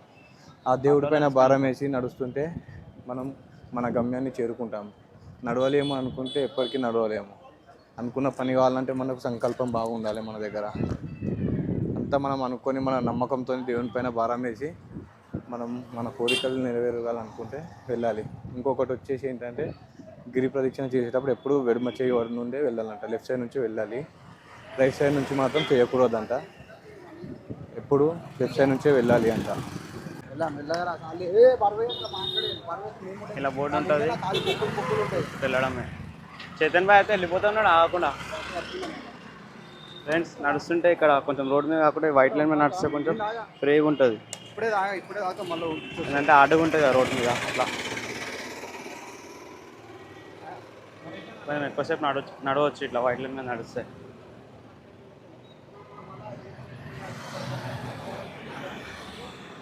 S4: ఆ దేవుడి పైన భారం వేసి నడుస్తుంటే మనం మన గమ్యాన్ని చేరుకుంటాం. నడవలేము అనుకుంటే ఎప్పటికీ నడవలేము. అనుకున్న పని కావాలంటే మనకు సంకల్పం బాగుండాలి మన దగ్గర. అంతా మనం అనుకొని మన నమ్మకంతో దేవుని పైన భారం వేసి మనం మన కోరికలు నెరవేరాలనుకుంటే వెళ్ళాలి. ఇంకొకటి వచ్చేసి ఏంటంటే గిరి ప్రదక్షిణ చేసేటప్పుడు ఎప్పుడు వెడమ చేయి వరకు నుండే వెళ్ళాలంట. లెఫ్ట్ సైడ్ నుంచి వెళ్ళాలి, రైట్ సైడ్ నుంచి మాత్రం చేయకూడదంట. ఎప్పుడు లెఫ్ట్ సైడ్ నుంచే వెళ్ళాలి అంట.
S2: ఇలా బోర్డు ఉంటుంది, వెళ్ళడమే. చైతన్ భాయ్ అయితే వెళ్ళిపోతున్నాడు ఆగకుండా. ఫ్రెండ్స్ నడుస్తుంటే ఇక్కడ కొంచెం రోడ్ మీద కాకుండా వైట్ లైన్ మీద నడిస్తే కొంచెం ఫ్రీగా ఉంటుంది. ఎందుకంటే అడ్డుగా ఉంటుంది కదా రోడ్ మీద. అట్లా కొంచెం ఎక్కువసేపు నడవచ్చు ఇట్లా వైట్ లైన్ మీద నడిస్తే.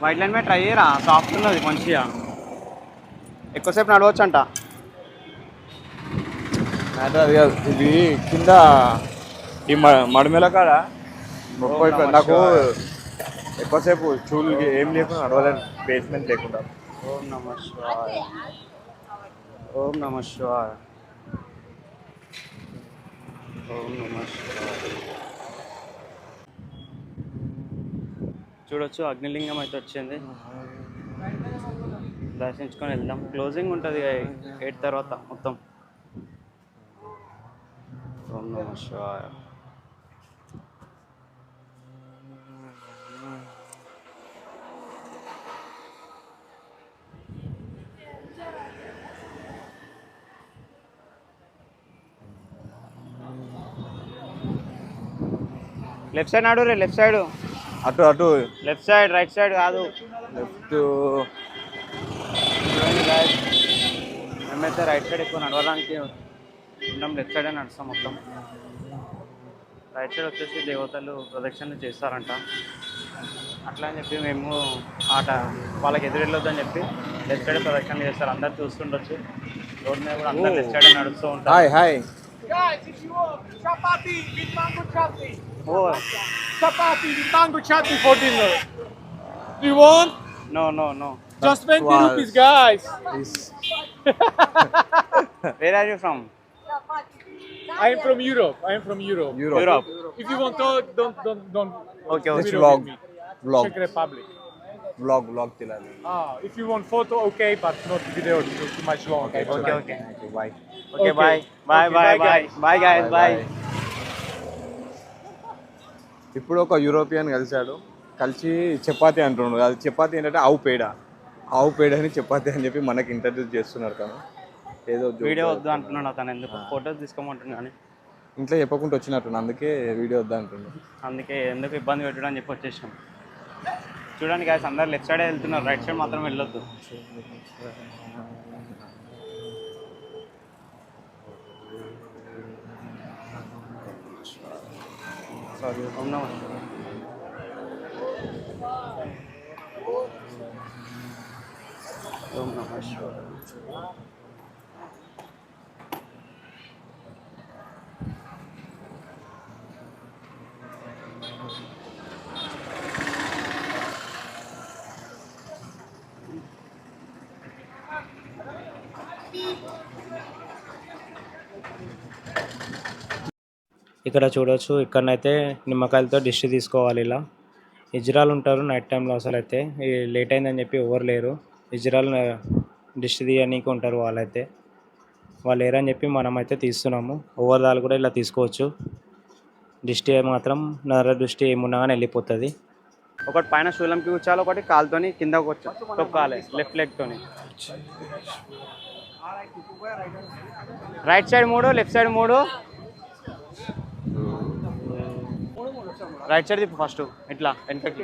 S2: వైట్ లైన్ మీద ట్రై చేయరా, సాఫ్ట్ ఉన్నది మంచిగా, ఎక్కువసేపు నడవచ్చు అంట.
S4: ఇది కింద ఈ మడిమెల కాడ నాకు ఎక్కువసేపు చూలు ఏం లేకుండా నడవలేను, బేస్మెంట్ లేకుండా.
S2: ఓం నమః శివాయ, ఓం నమః శివాయ, ఓం నమః శివాయ. చూడొచ్చు అగ్నిలింగం అయితే వచ్చింది. దర్శించుకొని వెళ్దాం. క్లోజింగ్ ఉంటుంది 8 తర్వాత మొత్తం. ఓం నమః శివాయ. లెఫ్ట్ సైడ్ నాడు రే, లెఫ్ట్ సైడ్,
S4: అటు
S2: లెఫ్ట్ సైడ్, రైట్ సైడ్ కాదు.
S4: లెఫ్ట్.
S2: మేమైతే రైట్ సైడ్ ఎక్కువ నడవడానికి ఉన్నాం, లెఫ్ట్ సైడే నడుస్తాం మొత్తం. రైట్ సైడ్ వచ్చేసి దేవతలు ప్రదక్షిణలు చేస్తారంట. అట్లా అని చెప్పి మేము వాళ్ళకి ఎదురెళ్ళొద్దని చెప్పి లెఫ్ట్ సైడ్ ప్రదక్షిణలు చేస్తారు. అందరు చూస్తుండొచ్చు, రోడ్ మీద కూడా అందరు లెఫ్ట్ సైడ్ నడుస్తూ ఉంటారు.
S4: Hi
S3: Guys, if you want chapati with mango chutney.
S2: Oh.
S3: Chapati with mango chutney for dinner. Do you want?
S2: No.
S3: Just 20 rupees, guys.
S2: Where are you from?
S3: I am from Europe.
S4: Europe.
S3: If you want to, don't.
S2: Okay.
S4: Just
S3: video
S4: vlog.
S3: with me.
S4: Vlog.
S3: Czech Republic.
S4: Vlog తినాలి.
S3: If you want photo, okay, but not video too much long.
S2: Okay.
S4: Bye.
S2: Okay, bye. Bye guys, bye.
S4: ఇప్పుడు ఒక యూరోపియన్ కలిసి చపాతీ అంటున్నాడు. అది చపాతీ ఏంటంటే ఆవు పేడ అని చపాతీ అని చెప్పి మనకి ఇంట్రడ్యూస్ చేస్తున్నారు. కానీ ఏదో
S2: వీడియో వద్దు అంటున్నాడు అతను. ఎందుకు ఫొటోస్ తీసుకోమంటున్నాను.
S4: ఇంట్లో చెప్పకుండా వచ్చినట్టు, అందుకే వీడియో వద్దా అంటున్నాడు.
S2: అందుకే ఎందుకు ఇబ్బంది పెట్టడం అని చెప్పి వచ్చేసాం. చూడండి గాయస్, అందరు లెఫ్ట్ సైడ్ వెళ్తున్నారు, రైట్ సైడ్ మాత్రం వెళ్ళొద్దు. సారీ, ఓం నమః శివాయ. ఓం నమః శివాయ. ఇక్కడ చూడొచ్చు, ఇక్కడనైతే నిమ్మకాయలతో డిష్ తీసుకోవాలి. ఇలా ఇజ్రాలు ఉంటారు నైట్ టైంలో, అసలు అయితే లేట్ అయిందని చెప్పి ఎవరు లేరు. ఇజ్రాల్ డిష్ తీయనీకి ఉంటారు వాళ్ళైతే, వాళ్ళు లేరని చెప్పి మనమైతే తీస్తున్నాము. ఓవర్దాలు కూడా ఇలా తీసుకోవచ్చు. దిష్టి మాత్రం నర దృష్టి ఏమున్నా కానీ వెళ్ళిపోతుంది. ఒకటి పైన శూలంకి కూర్చోాలి, ఒకటి కాలుతోని కిందకు తొక్కాలి లెఫ్ట్ లెగ్తోని. Right side 3, left side 3. Right side తిప్పు ఫస్ట్, ఇట్లా వెనకకి.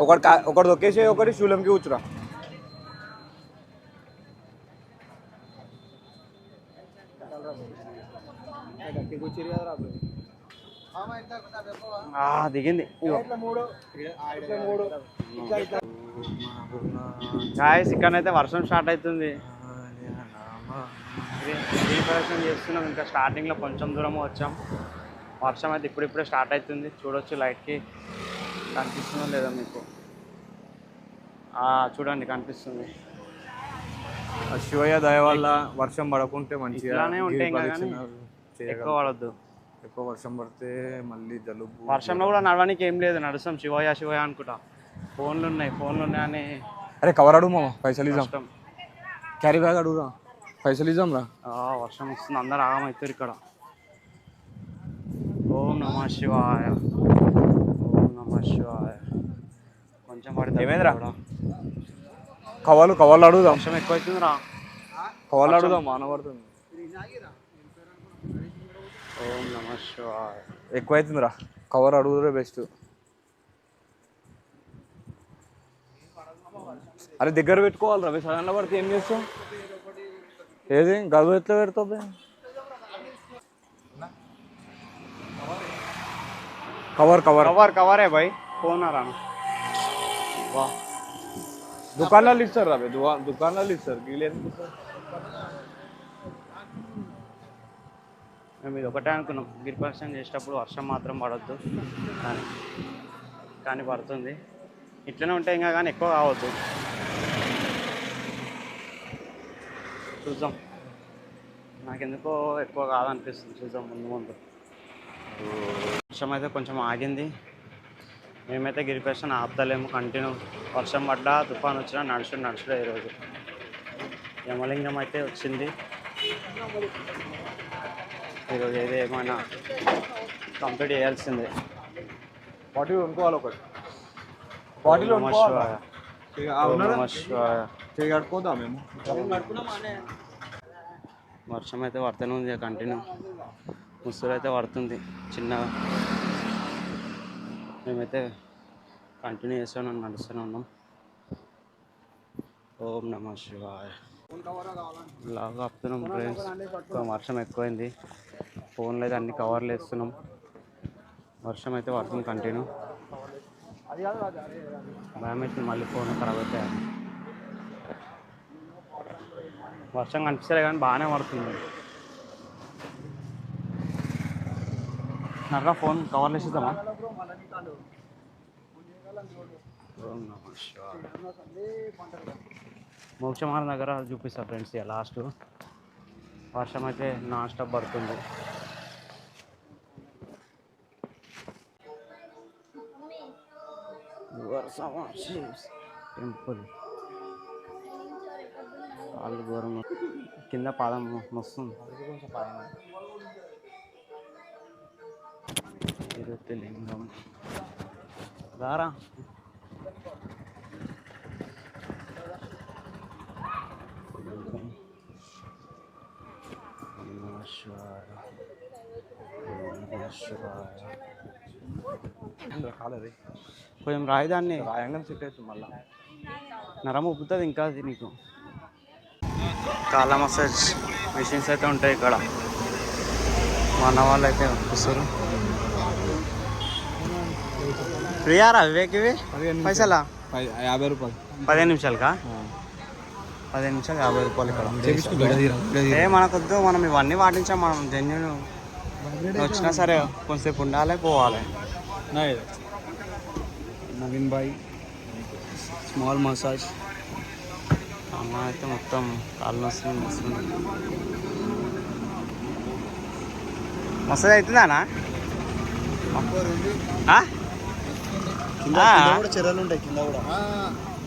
S4: ఒకటి దొక్కేసి ఒకటి శూలంకి కూర్చురా.
S2: దిగింది. గాయస్, ఇక్కడనైతే వర్షం స్టార్ట్ అవుతుంది. రీప్రదక్షిణ చేస్తున్నాం. ఇంకా స్టార్టింగ్లో కొంచెం దూరం వచ్చాం. వర్షం అయితే ఇప్పుడిప్పుడే స్టార్ట్ అవుతుంది. చూడొచ్చు, లైట్కి కనిపిస్తుందో లేదా మీకు? చూడండి, కనిపిస్తుంది.
S4: శివయ్య దయ వల్ల వర్షం పడకుంటే మంచిగా.
S2: ఇలానే ఉంటే ఇంకా కానీ ఎక్కువ పడద్దు.
S4: ఎక్కువ వర్షం పడితే మళ్ళీ జలుబు.
S2: వర్షంలో కూడా నడవడానికి ఏం లేదు, నడుస్తాం శివయ్య శివయ్య అనుకుంటా. ఫోన్లు ఉన్నాయి అని.
S4: అరే కవర్ అడుగు మామ, పైసలు ఇద్దాం. క్యారీ బ్యాగ్ అడుగురా, పైసలు ఇద్దాం రా.
S2: వర్షం వస్తుంది, అందరు ఆగమవుతారు ఇక్కడ. ఓం నమః శివాయ, ఓం నమః శివాయ. కొంచెం పడితే
S4: ఏమైందిరా? కవర్లు అడుగుదాం.
S2: వర్షం ఎక్కువ అవుతుందిరా,
S4: కవర్లు అడుగుదాం. మాన పడుతుంది.
S2: ఓం నమః శివాయ.
S4: ఎక్కువ అవుతుందిరా, కవర్ అడుగుదే బెస్ట్. అరే దగ్గర పెట్టుకోవాలి రవి, సడన్లో పడితే ఏం చేస్తావు? ఏది గదు ఎట్లా పెడతావు?
S2: కవరే భాయ్, ఫోన్ రా.
S4: దుకాణాలు ఇస్తారు రవి, దుకాణాలు ఇస్తారు.
S2: మేము ఇది ఒకటే అనుకున్నాం, గిరిప్రదక్షిణ చేసేటప్పుడు వర్షం మాత్రం పడద్దు కానీ పడుతుంది. ఇట్లనే ఉంటే ఇంకా కానీ ఎక్కువ కావద్దు. చూద్దాం, నాకెందుకో ఎక్కువ కాదనిపిస్తుంది. చూద్దాం ముందు. వర్షం అయితే కొంచెం ఆగింది. మేమైతే గిరిప్రదక్షిణ ఆపుతలేము, కంటిన్యూ. వర్షం పడ్డా తుఫాన్ వచ్చినా నడుచుడే ఈరోజు. యమలింగం అయితే వచ్చింది ఈరోజు. ఏదో ఏమైనా కంప్లీట్ చేయాల్సిందే.
S4: బాటిల్ కొనుక్కోవాలి ఒకటి. కట్టుకోదా మేము.
S2: వర్షం అయితే పడుతూనే ఉంది కంటిన్యూ. ముసురు అయితే పడుతుంది చిన్నగా. మేమైతే కంటిన్యూ చేస్తూనే నడుస్తూనే ఉన్నాం. ఓం నమః శివాయ. లాగా ఆపుతున్నాం ఫ్రెండ్స్. వర్షం ఎక్కువైంది. ఫోన్లో అయితే అన్ని కవర్లు వేస్తున్నాం. వర్షం అయితే పడుతుంది కంటిన్యూ. భయం అవుతుంది మళ్ళీ ఫోన్ ఖరాబ్ అయితే. వర్షం కనిపిస్తలే కానీ బాగానే పడుతుంది. నర్రా ఫోన్ కవర్లు వేసేద్దామా? ఓం నమః శివాయ. మోక్షమార్గం దగ్గర చూపిస్తా ఫ్రెండ్స్. ఇక లాస్ట్ వర్షం అయితే నాన్ స్టాప్ పడుతుంది. టెంపుల్ కాళ్ళు ఘోరం, కింద పాదం వస్తుంది. తిరుపతి లింగం దారా.
S4: కాలేదు
S2: కొంచెం రాయిదాన్ని
S4: రాయంగా సెట్ అవుతుంది మళ్ళీ.
S2: నరం ఉబ్బుతుంది ఇంకా అది నీకు. కాళ్ళ మసాజ్ మెషిన్స్ అయితే ఉంటాయి ఇక్కడ. మన వాళ్ళు అయితే వస్తారు. ఫ్రీయారా వివేక్ ఇవి పైసలా?
S4: 50 రూపాయలు.
S2: 15 నిమిషాలకా? 15 నిమిషాలు 50 రూపాయలు ఇక్కడ. ఏ మనకొద్దు, మనం ఇవన్నీ పాటించాం. మనం జెన్యున్ వచ్చినా సరే కొంతసేపు ఉండాలి, పోవాలి.
S4: Naveen bye small massage.
S2: అమ్మ అయితే మొత్తం కాళ్ళు వస్తుంది. మసాజ్ అవుతుందానా?
S5: కింద కూడా చెర్రలు ఉంటాయి, కింద కూడా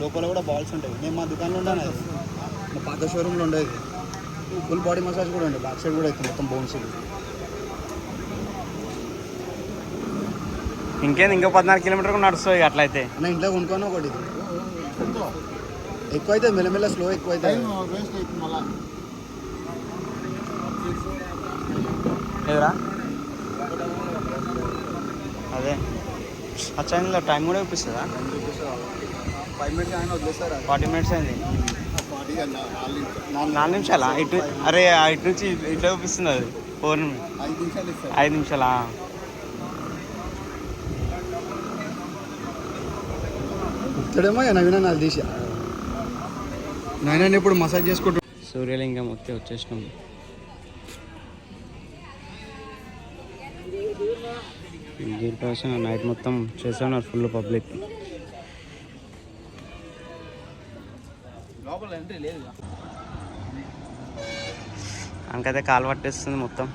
S5: లోపల కూడా బాల్స్ ఉంటాయి. నేను మా దుకాణంలో ఉన్నాను, మా పాత షోరూంలో ఉండేది. ఫుల్ బాడీ మసాజ్ కూడా ఉండే, బ్యాక్ సైడ్ కూడా అవుతుంది మొత్తం బోన్స్.
S2: ఇంకేంది, ఇంకో 14 కిలోమీటర్లు నడుస్తుంది అట్లయితే.
S5: నా ఇంట్లో కొనుక్కొని ఒకటి ఎక్కువ అవుతుంది, మెల్లమెల్ల స్లో ఎక్కువ అవుతుంది.
S2: లేదురా అదే అచ్చా, ఇందులో టైం కూడా చూపిస్తుందా?
S5: 5 మినిట్స్ ఆయన వదిలేస్తారా?
S2: 40 మినిట్స్ అయింది. 4 నిమిషాలా? ఇటు అరే ఇటు నుంచి ఇట్లా చూపిస్తుంది అది 4
S5: నిమిషాలు ఇస్తారు.
S2: 5 నిమిషాలా?
S5: ఇక్కడేమో నవీన నాకు తీసి నాయన ఇప్పుడు మసాజ్ చేసుకుంటూ
S2: సూర్యలింగం వచ్చేసినాం. దీనికోసం నైట్ మొత్తం చేస్తున్నారు ఫుల్ పబ్లిక్. అంకైతే కాలు పట్టేస్తుంది మొత్తం.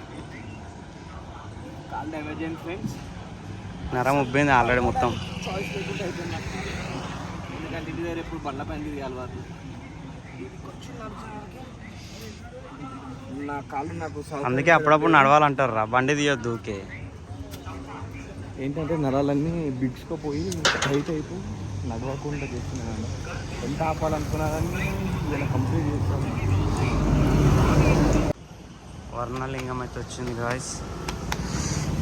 S2: నరం ఉబ్బింది ఆల్రెడీ మొత్తం. అందుకే అప్పుడప్పుడు నడవాలంటారు రా, బండి తీయొద్దు ఊకే.
S4: ఏంటంటే నరాలన్నీ బిడ్స్కోపోయి టైట్ అయిపోయి నడవకుండా చేస్తున్నాను. ఎంత ఆపాలనుకున్నా కానీ ఇలా కంప్లీట్ చేస్తాను.
S2: వర్ణలింగం అయితే వచ్చింది గాయస్.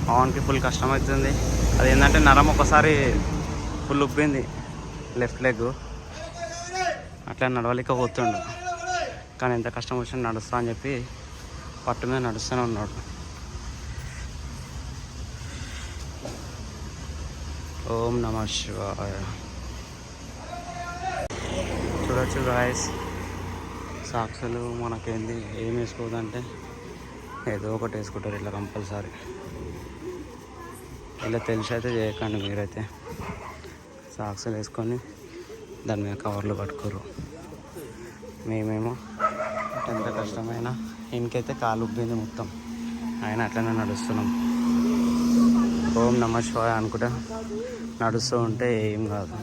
S2: పవన్కి ఫుల్ కష్టమవుతుంది. అది ఏంటంటే నరం ఒకసారి ఫుల్ ఉబ్బింది లెఫ్ట్ లెగ్, అట్లా నడవలేకపోతుండు. కానీ ఎంత కష్టం వచ్చినా నడుస్తా అని చెప్పి పట్టు మీద నడుస్తూనే ఉన్నాడు. ఓం నమః శివాయ. చూడొచ్చు గాయస్, సాక్షులు మనకేంది ఏం వేసుకోదంటే ఏదో ఒకటి వేసుకుంటారు ఇట్లా కంపల్సరీ. ఇలా తెలిసి అయితే చేయకండి మీరైతే. సాక్సులు వేసుకొని దాని మీద కవర్లు కట్టుకోరు. మేమేమో ఎంత కష్టమైనా ఇంకైతే కాలు ఉబ్బింది మొత్తం, ఆయన అట్లనే నడుస్తున్నాం. ఓం నమః శివాయ అనుకుంటా నడుస్తూ ఉంటే ఏం కాదు.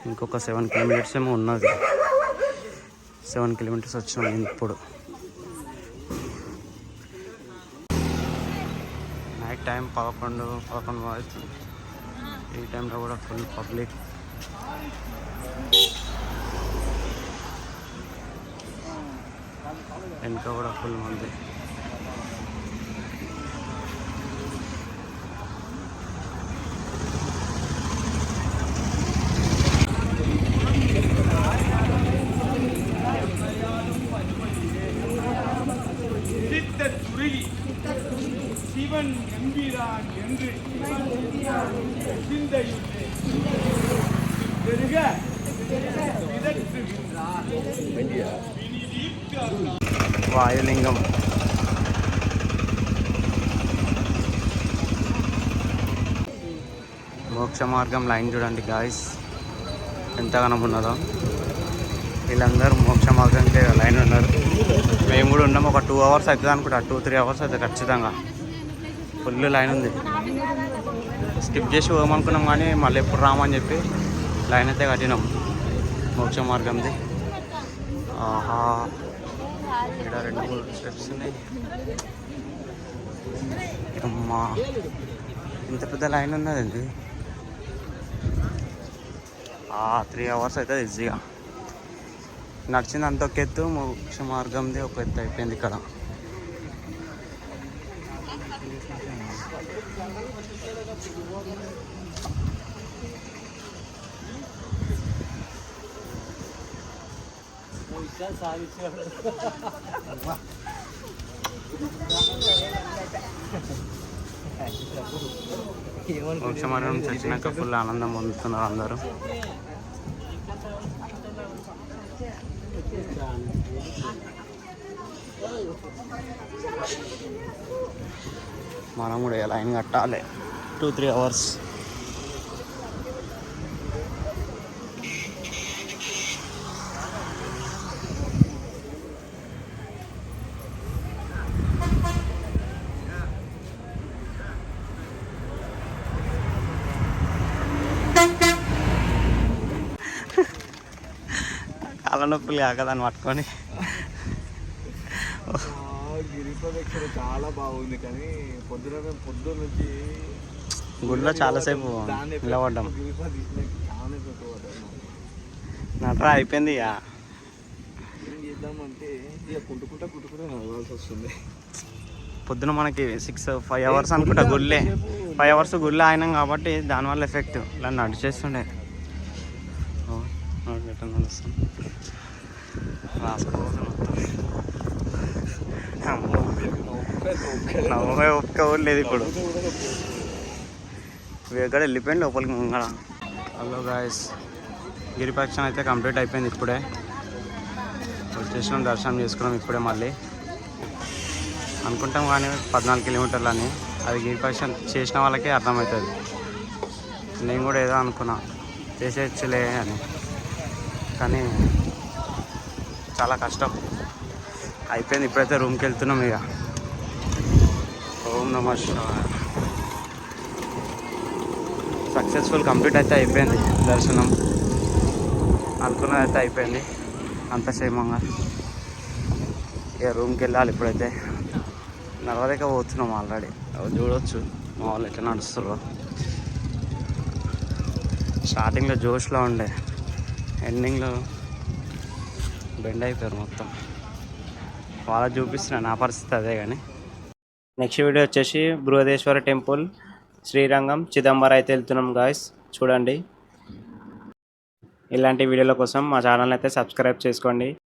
S2: ఇంకొక 7 కిలోమీటర్స్ ఏమో ఉన్నది. 7 కిలోమీటర్స్ వచ్చినాం ఇప్పుడు. నైట్ టైం 11 అవుతుంది. ఈ టైంలో కూడా ఫుల్ పబ్లిక్. వెనుక కూడా ఫుల్ మంది.
S3: சிவன் எம்பிரான் என்று சிந்தையுள்ளே பெருக விதற்றுகின்றார்.
S2: వాయులింగం. మోక్ష మార్గం లైన్ చూడండి గాయస్, ఎంతగానో ఉన్నదో. వీళ్ళందరూ మోక్ష మార్గంకి లైన్ ఉన్నారు. మేము కూడా ఉన్నాము. ఒక 2 అవర్స్ అవుతుంది అనుకుంటా, 2-3 అవర్స్ అవుతుంది ఖచ్చితంగా. ఫుల్ లైన్ ఉంది. స్కిప్ చేసి పోమనుకున్నాం కానీ మళ్ళీ ఎప్పుడు రామని చెప్పి లైన్ అయితే కట్టినాం మోక్ష మార్గంది. ఆహా, ఇక్కడ 2-3 స్టెప్స్ ఉన్నాయి. అమ్మా, ఇంత పెద్ద లైన్ ఉన్నదండి. 3 అవర్స్ అవుతుంది ఈజీగా. నడిచింది అంత ఒక ఎత్తు, మోక్ష మార్గంది ఒక ఎత్తు అయిపోయింది ఇక్కడ. మోక్ష మార్గం నుంచి వచ్చినాక ఫుల్ ఆనందం పొందుతున్నారు అందరూ. మనం కూడా లైన్ కట్టాలి 2-3 అవర్స్. కాళ్ళ నొప్పులు కాక దాన్ని పట్టుకొని
S4: గిరి ప్రదక్షిణ చాలా బాగుంది, కానీ పొద్దున్న నుంచి
S2: గుడిలో చాలాసేపు నిలబడ్డాం. నట్రా అయిపోయింది. ఇక
S4: ఏం చేద్దామంటే ఇక కుట్టుకుంటా నడవాల్సి వస్తుంది.
S2: పొద్దున మనకి 6-5 అవర్స్ అనుకుంటా గుళ్ళే, 5 అవర్స్ గుళ్ళే అయినాం కాబట్టి దానివల్ల ఎఫెక్ట్ ఇలా నడిచేస్తుండే. నడుస్తుంది రాసుకోవాలి నవ్వే ఒక్క లేదు ఇప్పుడు. ఎక్కడ వెళ్ళిపోయింది లోపలికి ముంగడ. హలో గాయస్, గిరిపక్షణ అయితే కంప్లీట్ అయిపోయింది. ఇప్పుడే వచ్చేసినాం, దర్శనం చేసుకున్నాం ఇప్పుడే. మళ్ళీ అనుకుంటాం కానీ 14 కిలోమీటర్లు అని, అది గిరిపక్షణ చేసిన వాళ్ళకే అర్థమవుతుంది. నేను కూడా ఏదో అనుకున్నా చేసేయచ్చులే అని, కానీ చాలా కష్టం అయిపోయింది. ఇప్పుడైతే రూమ్కి వెళ్తున్నాం. ఇక ఓం నమః శివాయ. సక్సెస్ఫుల్ కంప్లీట్ అయితే అయిపోయింది దర్శనం. అనుకున్నది అయితే అయిపోయింది అంత క్షేమంగా. ఇక రూమ్కి వెళ్ళాలి ఇప్పుడైతే. నడవలేక పోతున్నాం ఆల్రెడీ. చూడవచ్చు మా వాళ్ళు ఎట్లా నడుస్తున్నారు. స్టార్టింగ్లో జోష్లో ఉండే, ఎండింగ్లో బెండ్ అయిపోయారు మొత్తం. వాళ్ళ చూపిస్తున్నా, నా పరిస్థితి అదే. కానీ నెక్స్ట్ వీడియో వచ్చేసి బృహదేశ్వర టెంపుల్, శ్రీరంగం, చిదంబరం అయితే వెళ్తున్నాం గాయస్. చూడండి. ఇలాంటి వీడియోల కోసం మా ఛానల్ అయితే సబ్స్క్రైబ్ చేసుకోండి.